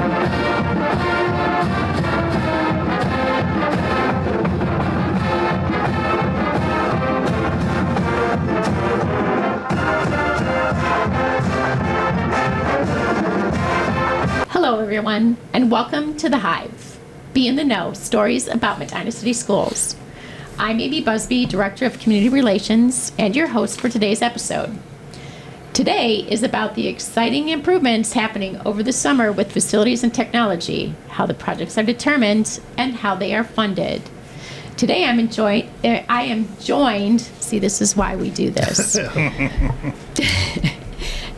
Hello, everyone, and welcome to The Hive. Be in the know, stories about Medina City Schools. I'm Amy Busby, Director of Community Relations, and your host for today's episode. Today is about the exciting improvements happening over the summer with facilities and technology, how the projects are determined, and how they are funded. Today I am joined, see, this is why we do this.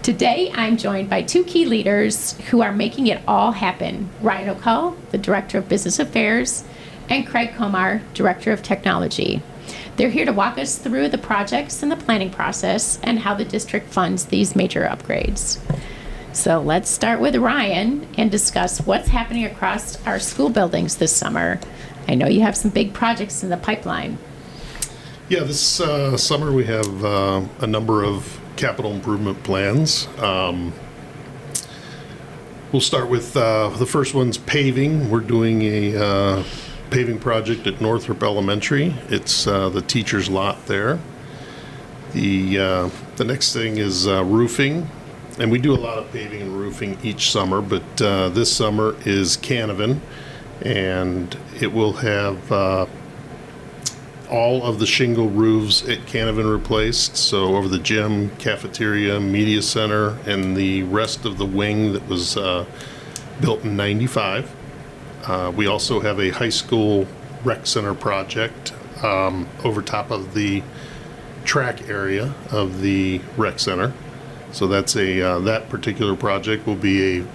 Today, I'm joined by two key leaders who are making it all happen. Ryan O'Cull, the Director of Business Affairs, and Craig Comar, Director of Technology. They're here to walk us through the projects and the planning process and how the district funds these major upgrades. So let's start with Ryan and discuss what's happening across our school buildings this summer. I know you have some big projects in the pipeline. Yeah, this summer we have a number of capital improvement plans. We'll start with the first one's paving. We're doing a paving project at Northrop Elementary. It's the teacher's lot there. The next thing is roofing, and we do a lot of paving and roofing each summer, but this summer is Canavan, and it will have all of the shingle roofs at Canavan replaced, so over the gym, cafeteria, media center, and the rest of the wing that was built in '95. We also have a high school rec center project over top of the track area of the rec center. So that's that particular project will be a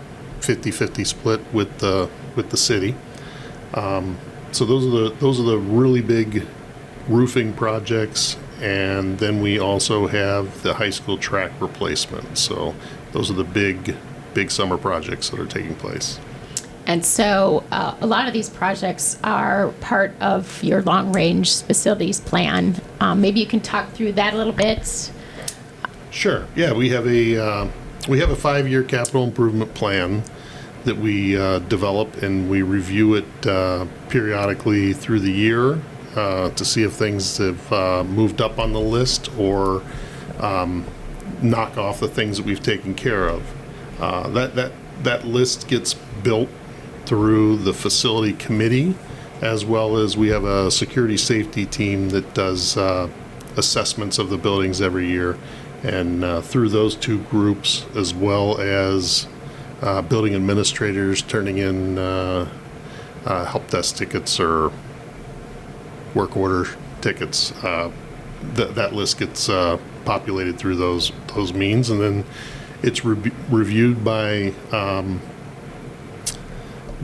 50-50 split with the city. So those are the really big roofing projects, and then we also have the high school track replacement. So those are the big summer projects that are taking place. And so a lot of these projects are part of your long-range facilities plan. Maybe you can talk through that a little bit. Sure. Yeah, we have a 5-year capital improvement plan that we develop, and we review it periodically through the year to see if things have moved up on the list or knock off the things that we've taken care of. That list gets built through the facility committee, as well as we have a security safety team that does assessments of the buildings every year, and through those two groups, as well as building administrators turning in help desk tickets or work order tickets, that list gets populated through those means, and then it's reviewed by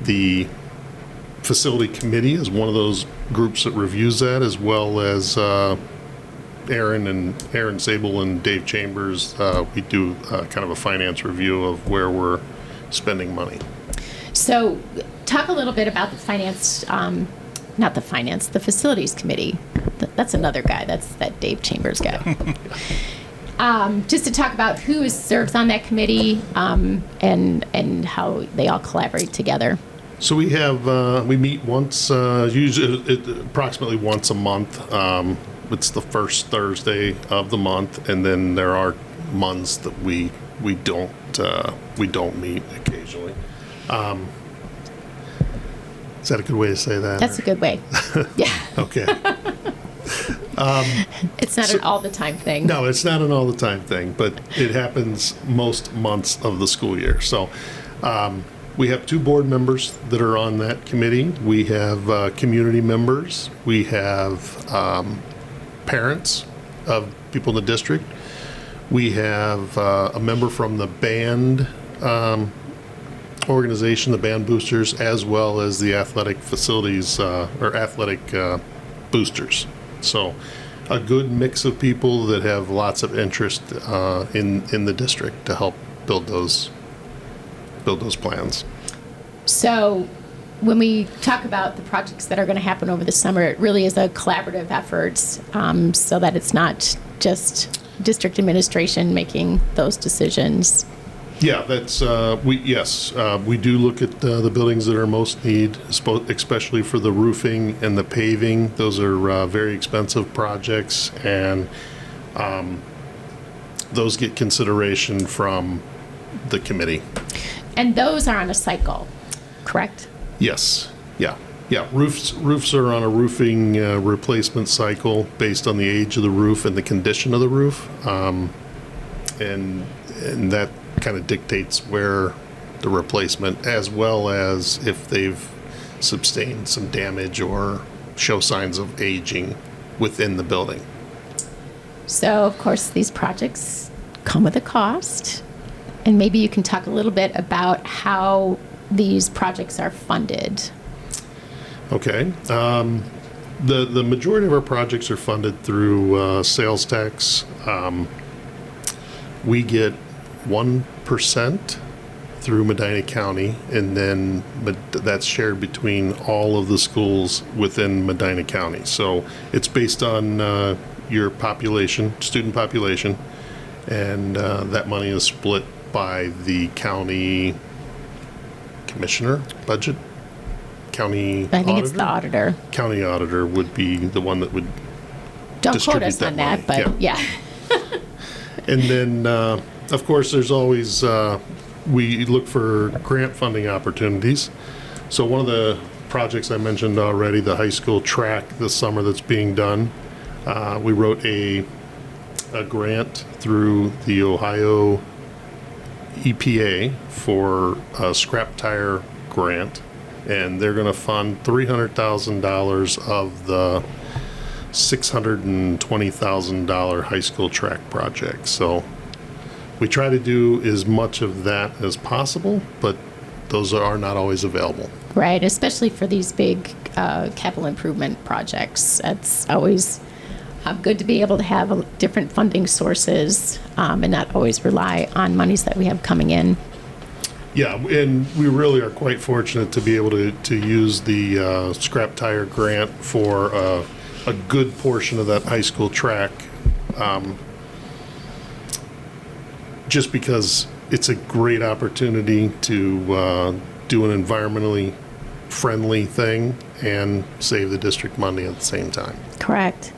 the facility committee as one of those groups that reviews that, as well as Aaron Sable and Dave Chambers. We do kind of a finance review of where we're spending money. So talk a little bit about the the facilities committee. That's another guy. That's that Dave Chambers guy. Just to talk about who serves on that committee and how they all collaborate together. So we have we meet once, usually approximately once a month. It's the first Thursday of the month, and then there are months that we don't meet occasionally. Is that a good way to say that? That's a good way. Yeah. Okay. It's not an all-the-time thing. No, it's not an all-the-time thing, but it happens most months of the school year. So we have 2 board members that are on that committee. We have community members. We have parents of people in the district. We have a member from the band organization, the Band Boosters, as well as the athletic facilities or athletic boosters. So a good mix of people that have lots of interest in the district to help build those plans. So when we talk about the projects that are going to happen over the summer, it really is a collaborative effort, so that it's not just district administration making those decisions. Yeah, that's, we do look at the buildings that are most need, especially for the roofing and the paving. Those are very expensive projects, and those get consideration from the committee. And those are on a cycle, correct? Yes, yeah. Roofs are on a roofing replacement cycle based on the age of the roof and the condition of the roof, and that kind of dictates where the replacement, as well as if they've sustained some damage or show signs of aging within the building. So, of course, these projects come with a cost, and maybe you can talk a little bit about how these projects are funded. Okay. The majority of our projects are funded through sales tax. We get 1% through Medina County, and then that's shared between all of the schools within Medina County. So it's based on your population, student population, and that money is split by the county commissioner budget. County I think auditor? it's the auditor. County auditor would be the one that would Don't quote distribute us on money. that, but yeah. And then, of course, there's always, we look for grant funding opportunities. So one of the projects I mentioned already, the high school track this summer that's being done, we wrote a grant through the Ohio EPA for a scrap tire grant, and they're going to fund $300,000 of the $620,000 high school track project. So we try to do as much of that as possible, but those are not always available. Right, especially for these big capital improvement projects. It's always good to be able to have different funding sources and not always rely on monies that we have coming in. Yeah, and we really are quite fortunate to be able to use the scrap tire grant for a good portion of that high school track, just because it's a great opportunity to do an environmentally friendly thing and save the district money at the same time. Correct.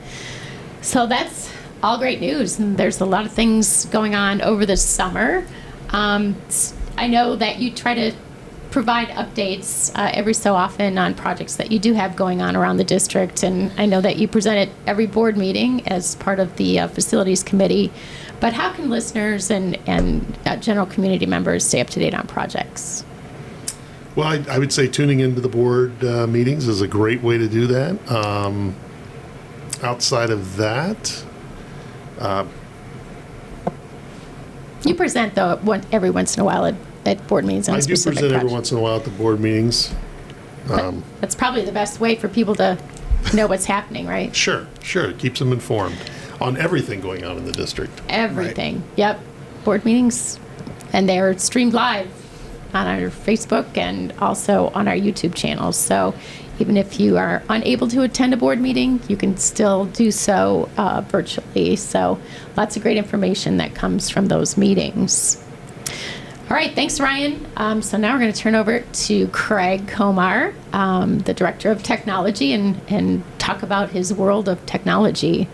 So that's all great news, and there's a lot of things going on over the summer. I know that you try to provide updates every so often on projects that you do have going on around the district, and I know that you present at every board meeting as part of the facilities committee. But how can listeners and general community members stay up to date on projects? Well, I would say tuning into the board meetings is a great way to do that. Outside of that, you present, though, every once in a while at board meetings on I do specific present every projects. once in a while at the board meetings. That's probably the best way for people to know what's happening, right? Sure. It keeps them informed on everything going on in the district. Everything. Right. Yep. Board meetings, and they're streamed live on our Facebook and also on our YouTube channels. So even if you are unable to attend a board meeting, you can still do so virtually. So lots of great information that comes from those meetings. All right, thanks, Ryan. So now we're going to turn over to Craig Komar, the Director of Technology, and talk about his world of technology.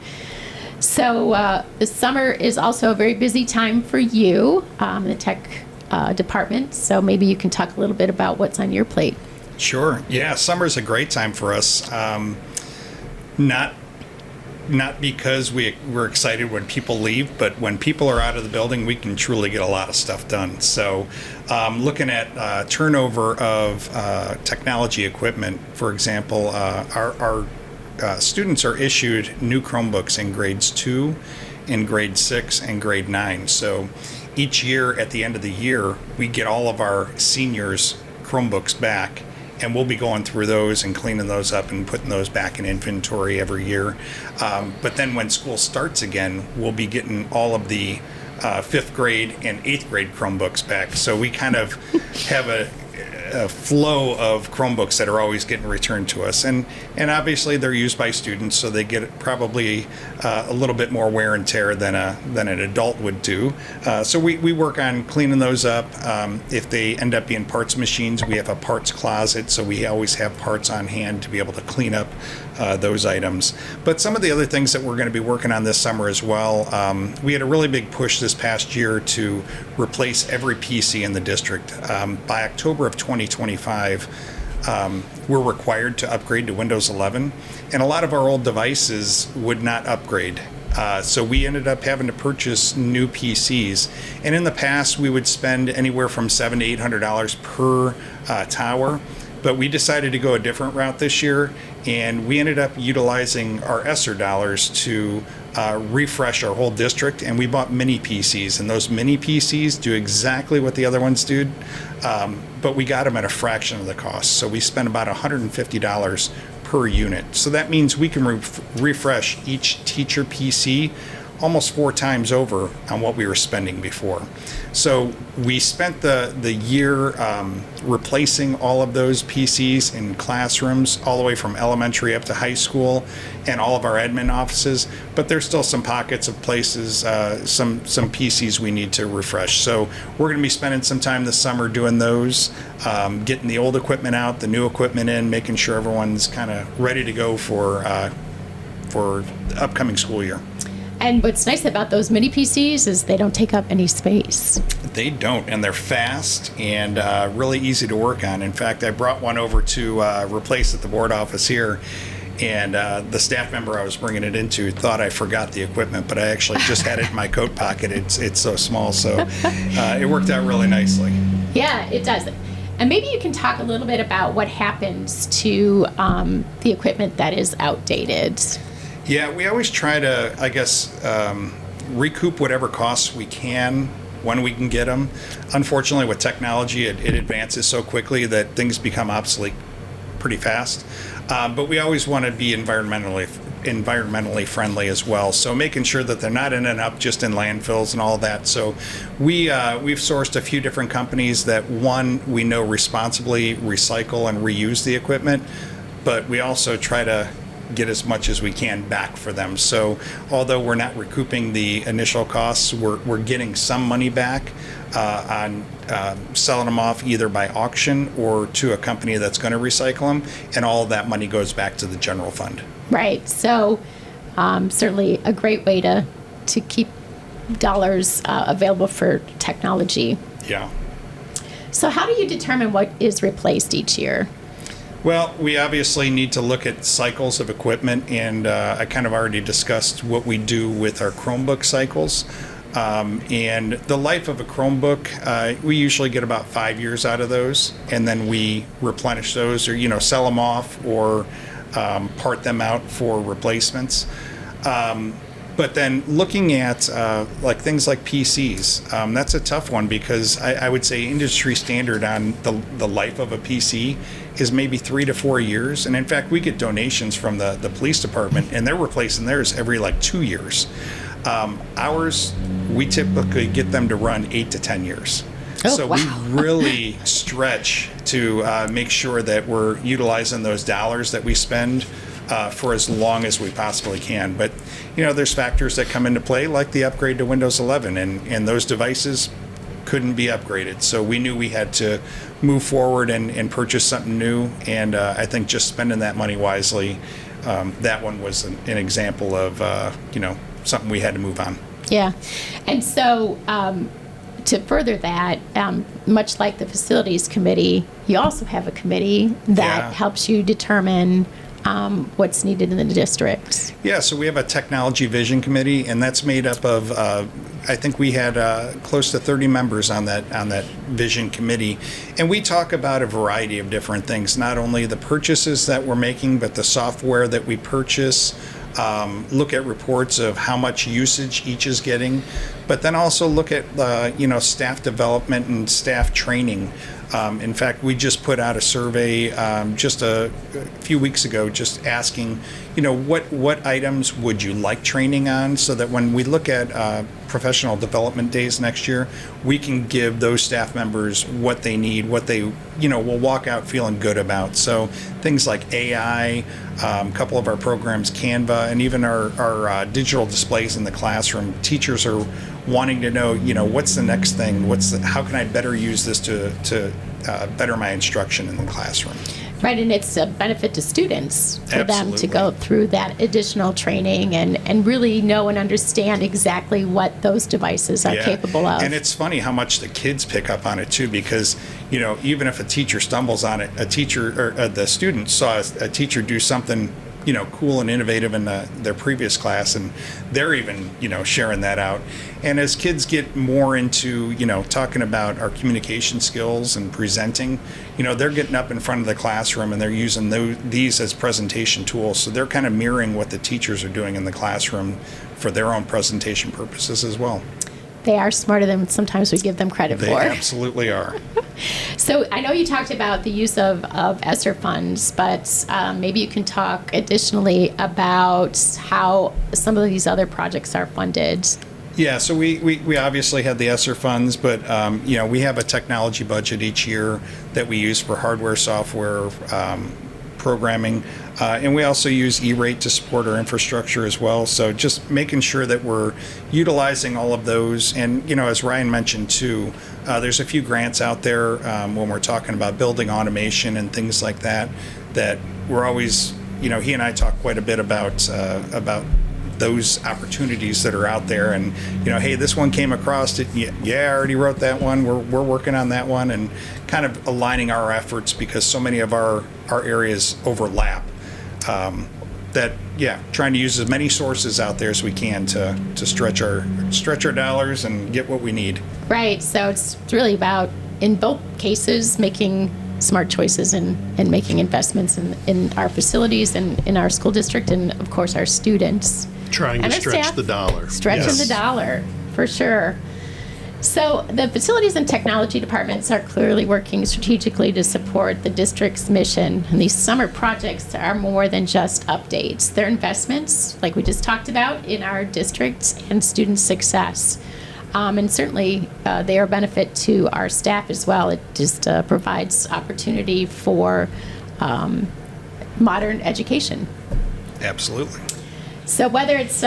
So the summer is also a very busy time for you, the tech department. So maybe you can talk a little bit about what's on your plate. Sure. Yeah, summer's a great time for us. Not because we're excited when people leave, but when people are out of the building, we can truly get a lot of stuff done. So looking at turnover of technology equipment, for example, our students are issued new Chromebooks in grades 2, in grade 6, and grade 9. So each year at the end of the year, we get all of our seniors' Chromebooks back, and we'll be going through those and cleaning those up and putting those back in inventory every year. But then when school starts again, we'll be getting all of the 5th grade and 8th grade Chromebooks back. So we kind of have a flow of Chromebooks that are always getting returned to us, and obviously they're used by students, so they get probably a little bit more wear and tear than an adult would do. So we work on cleaning those up. If they end up being parts machines, we have a parts closet, so we always have parts on hand to be able to clean up those items. But some of the other things that we're going to be working on this summer as well, we had a really big push this past year to replace every PC in the district. By October of 2025, we're required to upgrade to Windows 11, and a lot of our old devices would not upgrade. So we ended up having to purchase new PCs, and in the past we would spend anywhere from $700 to $800 per tower. But we decided to go a different route this year, and we ended up utilizing our ESSER dollars to refresh our whole district, and we bought mini PCs, and those mini PCs do exactly what the other ones do, but we got them at a fraction of the cost. So we spent about $150 per unit. So that means we can refresh each teacher PC almost 4 times over on what we were spending before. So we spent the year replacing all of those PCs in classrooms, all the way from elementary up to high school, and all of our admin offices. But there's still some pockets of places, some PCs we need to refresh. So we're going to be spending some time this summer doing those, getting the old equipment out, the new equipment in, making sure everyone's kind of ready to go for the upcoming school year. And what's nice about those mini PCs is they don't take up any space. They don't, and they're fast and really easy to work on. In fact, I brought one over to replace at the board office here, and the staff member I was bringing it into thought I forgot the equipment, but I actually just had it in my coat pocket. It's so small, so it worked out really nicely. Yeah, it does. And maybe you can talk a little bit about what happens to the equipment that is outdated. Yeah, we always try to, I guess, recoup whatever costs we can when we can get them. Unfortunately, with technology, it advances so quickly that things become obsolete pretty fast. But we always want to be environmentally friendly as well. So making sure that they're not ending up just in landfills and all that. So we've sourced a few different companies that, one, we know responsibly recycle and reuse the equipment, but we also try to get as much as we can back for them. So although we're not recouping the initial costs, we're getting some money back on selling them off either by auction or to a company that's going to recycle them, and all of that money goes back to the general fund. Right. So certainly a great way to keep dollars available for technology. Yeah. So how do you determine what is replaced each year? Well, we obviously need to look at cycles of equipment, and I kind of already discussed what we do with our Chromebook cycles. And the life of a Chromebook, we usually get about 5 years out of those, and then we replenish those, or sell them off, or part them out for replacements. But then looking at like things like PCs, that's a tough one, because I would say industry standard on the life of a PC is maybe 3 to 4 years. And in fact, we get donations from the police department, and they're replacing theirs every 2 years. Ours, we typically get them to run 8 to 10 years. Oh, so wow. we really stretch to make sure that we're utilizing those dollars that we spend for as long as we possibly can. But there's factors that come into play, like the upgrade to Windows 11, and those devices couldn't be upgraded. So we knew we had to move forward and purchase something new. And I think just spending that money wisely, that one was an example of something we had to move on. Yeah. And so to further that, much like the facilities committee, you also have a committee that helps you determine what's needed in the district. Yeah, so we have a technology vision committee, and that's made up of, I think we had close to 30 members on that vision committee. And we talk about a variety of different things, not only the purchases that we're making, but the software that we purchase, look at reports of how much usage each is getting, but then also look at staff development and staff training. In fact, we just put out a survey just a few weeks ago, just asking, what items would you like training on, so that when we look at professional development days next year, we can give those staff members what they need, what they, will walk out feeling good about. So things like AI, a couple of our programs, Canva, and even our digital displays in the classroom. Teachers are wanting to know, what's the next thing? How can I better use this to better my instruction in the classroom? Right, and it's a benefit to students for them to Absolutely. go through that additional training and really know and understand exactly what those devices are capable of. And it's funny how much the kids pick up on it too, because even if a teacher stumbles on it, the student saw a teacher do something cool and innovative in their previous class, and they're even sharing that out. And as kids get more into talking about our communication skills and presenting, they're getting up in front of the classroom and they're using these as presentation tools. So they're kind of mirroring what the teachers are doing in the classroom for their own presentation purposes as well. They are smarter than sometimes we give them credit They for. absolutely are. So I know you talked about the use of ESSER funds, but maybe you can talk additionally about how some of these other projects are funded. Yeah, so we obviously had the ESSER funds, but we have a technology budget each year that we use for hardware, software, programming, and we also use E-rate to support our infrastructure as well. So just making sure that we're utilizing all of those. And as Ryan mentioned too, there's a few grants out there when we're talking about building automation and things like that we're always, he and I talk quite a bit about those opportunities that are out there. And hey, this one came across it. Yeah, I already wrote that one. We're working on that one, and kind of aligning our efforts, because so many of our areas overlap. Trying to use as many sources out there as we can to stretch our dollars and get what we need. Right. So it's really about, in both cases, making smart choices and making investments in our facilities and in our school district, and of course our students. Trying to And our stretch staff. the dollar. Stretching Yes. the dollar, for sure. So the facilities and technology departments are clearly working strategically to support the district's mission. And these summer projects are more than just updates. They're investments, like we just talked about, in our districts and student success. And certainly they are a benefit to our staff as well. It just provides opportunity for modern education. Absolutely. So whether it's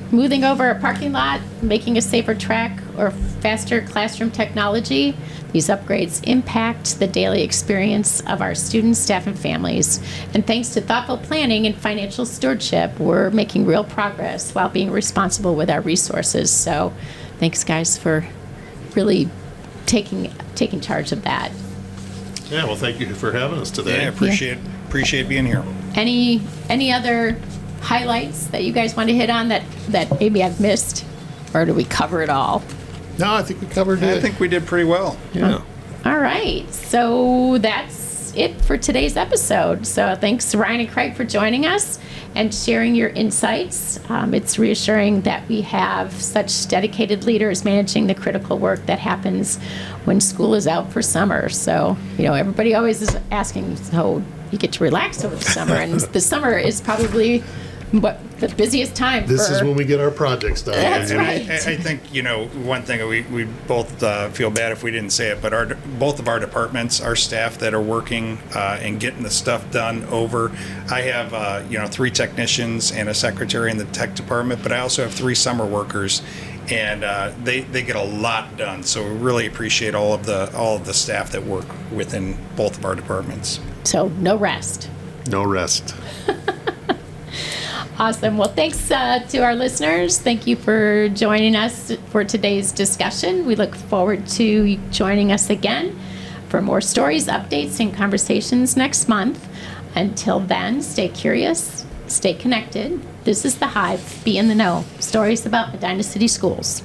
smoothing over a parking lot, making a safer track, or faster classroom technology, these upgrades impact the daily experience of our students, staff, and families. And thanks to thoughtful planning and financial stewardship, we're making real progress while being responsible with our resources. So thanks, guys, for really taking charge of that. Yeah, well, thank you for having us today. Yeah, appreciate being here. Any other highlights that you guys want to hit on that maybe I've missed, or do we cover it all? No, I think we covered it. I think we did pretty well. Yeah. All right, so that's it for today's episode. So thanks Ryan and Craig for joining us and sharing your insights. It's reassuring that we have such dedicated leaders managing the critical work that happens when school is out for summer. So, everybody always is asking, so you get to relax over the summer, and the summer is probably the busiest time. This is when we get our projects done. That's And- right. I think, one thing we both feel bad if we didn't say it, but both of our departments, our staff that are working and getting the stuff done over. I have, 3 technicians and a secretary in the tech department, but I also have 3 summer workers, and they get a lot done. So we really appreciate all of the staff that work within both of our departments. So no rest. No rest. Awesome. Well, thanks to our listeners. Thank you for joining us for today's discussion. We look forward to you joining us again for more stories, updates, and conversations next month. Until then, stay curious, stay connected. This is The Hive. Be in the know. Stories about Medina City Schools.